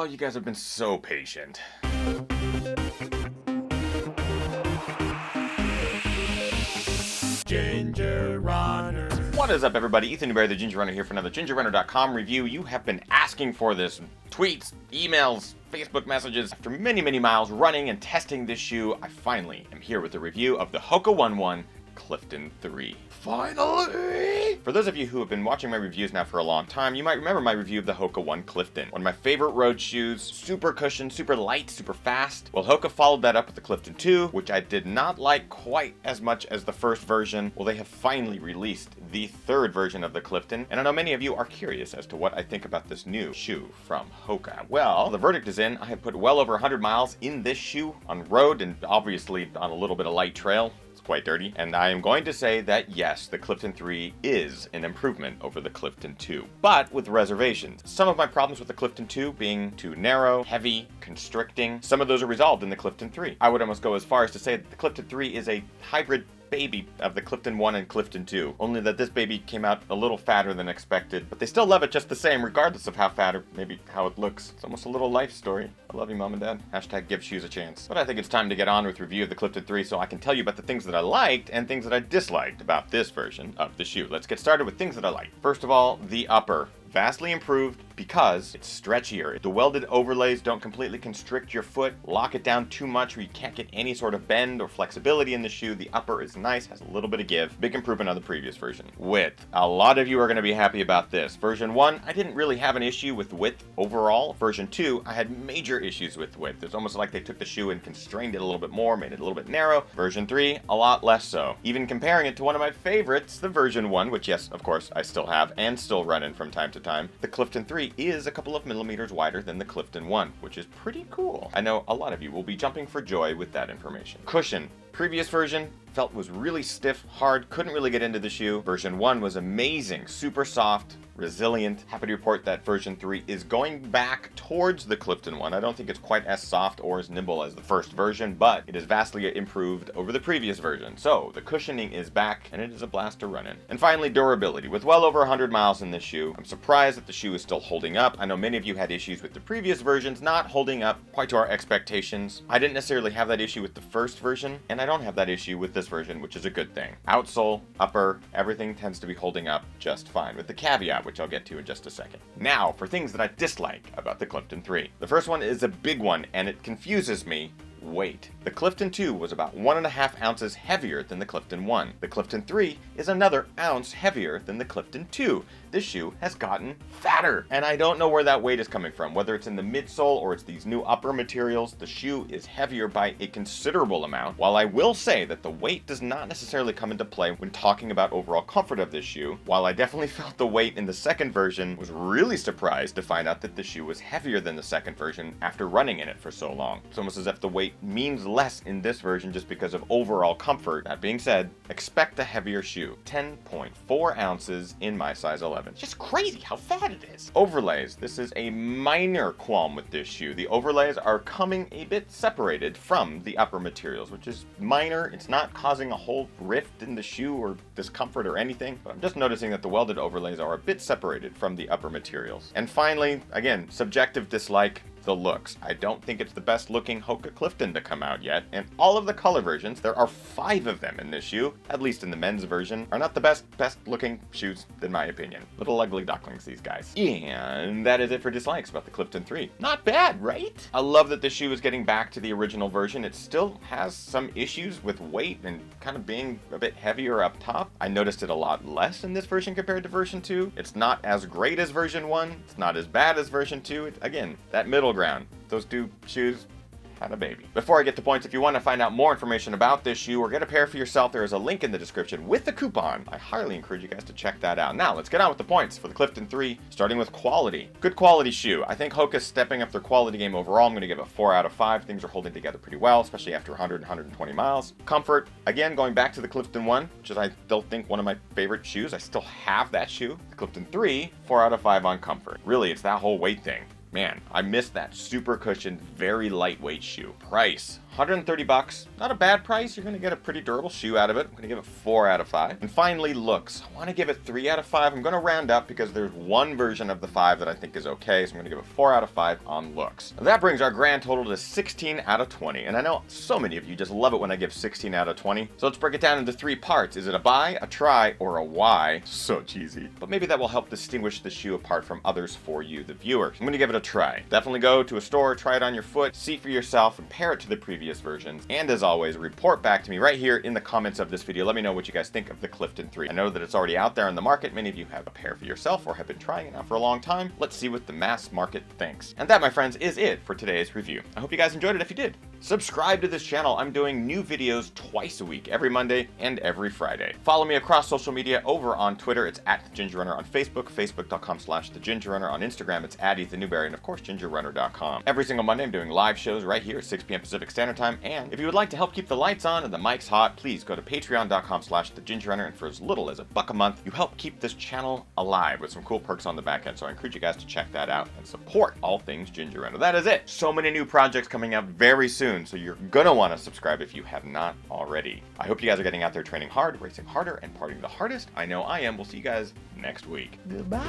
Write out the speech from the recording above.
Oh, you guys have been so patient. Ginger Runner. What is up, everybody? Ethan Newberry, the Ginger Runner, here for another gingerrunner.com review. You have been asking for this. Tweets, emails, Facebook messages. After many, many miles running and testing this shoe, I finally am here with a review of the Hoka One One Clifton 3. Finally! For those of you who have been watching my reviews now for a long time, you might remember my review of the Hoka One Clifton. One of my favorite road shoes, super cushioned, super light, super fast. Well, Hoka followed that up with the Clifton 2, which I did not like quite as much as the first version. Well, they have finally released the third version of the Clifton, and I know many of you are curious as to what I think about this new shoe from Hoka. Well, the verdict is in. I have put well over 100 miles in this shoe on road and obviously on a little bit of light trail. Quite dirty, and I am going to say that yes, the Clifton 3 is an improvement over the Clifton 2, but with reservations. Some of my problems with the Clifton 2 being too narrow, heavy, constricting, some of those are resolved in the Clifton 3. I would almost go as far as to say that the Clifton 3 is a hybrid baby of the Clifton 1 and Clifton 2, only that this baby came out a little fatter than expected, but they still love it just the same, regardless of how fat or maybe how it looks. It's almost a little life story. I love you, Mom and Dad. Hashtag give shoes a chance. But I think it's time to get on with review of the Clifton 3 so I can tell you about the things that I liked and things that I disliked about this version of the shoe. Let's get started with things that I liked. First of all, the upper. Vastly improved because it's stretchier. The welded overlays don't completely constrict your foot, lock it down too much where you can't get any sort of bend or flexibility in the shoe. The upper is nice, has a little bit of give. Big improvement on the previous version. Width. A lot of you are going to be happy about this. Version 1, I didn't really have an issue with width overall. Version 2, I had major issues with width. It's almost like they took the shoe and constrained it a little bit more, made it a little bit narrow. Version 3, a lot less so. Even comparing it to one of my favorites, the version 1, which yes, of course, I still have and still run in from time to time, the Clifton 3 is a couple of millimeters wider than the Clifton 1, which is pretty cool. I know a lot of you will be jumping for joy with that information. Cushion. Previous version felt was really stiff, hard, couldn't really get into the shoe. Version 1 was amazing, super soft, resilient. Happy to report that version 3 is going back towards the Clifton 1. I don't think it's quite as soft or as nimble as the first version, but it is vastly improved over the previous version. So the cushioning is back and it is a blast to run in. And finally, durability. With well over 100 miles in this shoe, I'm surprised that the shoe is still holding up. I know many of you had issues with the previous versions not holding up quite to our expectations. I didn't necessarily have that issue with the first version, and I don't have that issue with this version, which is a good thing. Outsole, upper, everything tends to be holding up just fine, with the caveat, which I'll get to in just a second. Now, for things that I dislike about the Clifton 3. The first one is a big one, and it confuses me. Weight. The Clifton 2 was about 1.5 ounces heavier than the Clifton 1. The Clifton 3 is another ounce heavier than the Clifton 2. This shoe has gotten fatter, and I don't know where that weight is coming from. Whether it's in the midsole or it's these new upper materials, the shoe is heavier by a considerable amount. While I will say that the weight does not necessarily come into play when talking about overall comfort of this shoe, while I definitely felt the weight in the second version, was really surprised to find out that the shoe was heavier than the second version after running in it for so long. It's almost as if the weight means less in this version just because of overall comfort. That being said, expect a heavier shoe. 10.4 ounces in my size 11. It's just crazy how fat it is. Overlays. This is a minor qualm with this shoe. The overlays are coming a bit separated from the upper materials, which is minor. It's not causing a whole rift in the shoe or discomfort or anything, but I'm just noticing that the welded overlays are a bit separated from the upper materials. And finally, again, subjective dislike. The looks. I don't think it's the best looking Hoka Clifton to come out yet, and all of the color versions, there are 5 of them in this shoe, at least in the men's version, are not the best looking shoes in my opinion. Little ugly ducklings, these guys. And that is it for dislikes about the Clifton 3. Not bad, right? I love that this shoe is getting back to the original version. It still has some issues with weight and kind of being a bit heavier up top. I noticed it a lot less in this version compared to version 2. It's not as great as version 1. It's not as bad as version 2. Again, that middle ground. Those two shoes had a baby. Before I get to points, if you want to find out more information about this shoe or get a pair for yourself, there is a link in the description with the coupon. I highly encourage you guys to check that out. Now, let's get on with the points for the Clifton 3, starting with quality. Good quality shoe. I think Hoka's stepping up their quality game overall. I'm going to give it 4 out of 5. Things are holding together pretty well, especially after 100 and 120 miles. Comfort, again, going back to the Clifton 1, which is I still think one of my favorite shoes. I still have that shoe. The Clifton 3, 4 out of 5 on comfort. Really, it's that whole weight thing. Man, I missed that super cushioned, very lightweight shoe. Price, $130. Not a bad price. You're going to get a pretty durable shoe out of it. I'm going to give it 4 out of 5. And finally, looks. I want to give it 3 out of 5. I'm going to round up because there's one version of the 5 that I think is okay, so I'm going to give it 4 out of 5 on looks. Now that brings our grand total to 16 out of 20. And I know so many of you just love it when I give 16 out of 20. So let's break it down into 3 parts. Is it a buy, a try, or a why? So cheesy. But maybe that will help distinguish the shoe apart from others for you, the viewers. I'm going to give it a try. Definitely go to a store, try it on your foot, see for yourself, compare it to the previous versions. And as always, report back to me right here in the comments of this video. Let me know what you guys think of the Clifton 3. I know that it's already out there in the market. Many of you have a pair for yourself or have been trying it out for a long time. Let's see what the mass market thinks. And that, my friends, is it for today's review. I hope you guys enjoyed it. If you did, subscribe to this channel. I'm doing new videos twice a week, every Monday and every Friday. Follow me across social media over on Twitter. It's @TheGingerRunner on Facebook, facebook.com/TheGingerRunner. On Instagram, it's @EthanNewberry, and of course, gingerrunner.com. Every single Monday, I'm doing live shows right here at 6 p.m. Pacific Standard Time. And if you would like to help keep the lights on and the mics hot, please go to patreon.com/TheGingerRunner. And for as little as $1 a month, you help keep this channel alive with some cool perks on the back end. So I encourage you guys to check that out and support all things Ginger Runner. That is it. So many new projects coming out very soon, so you're gonna want to subscribe if you have not already. I hope you guys are getting out there training hard, racing harder, and partying the hardest. I know I am. We'll see you guys next week. Goodbye.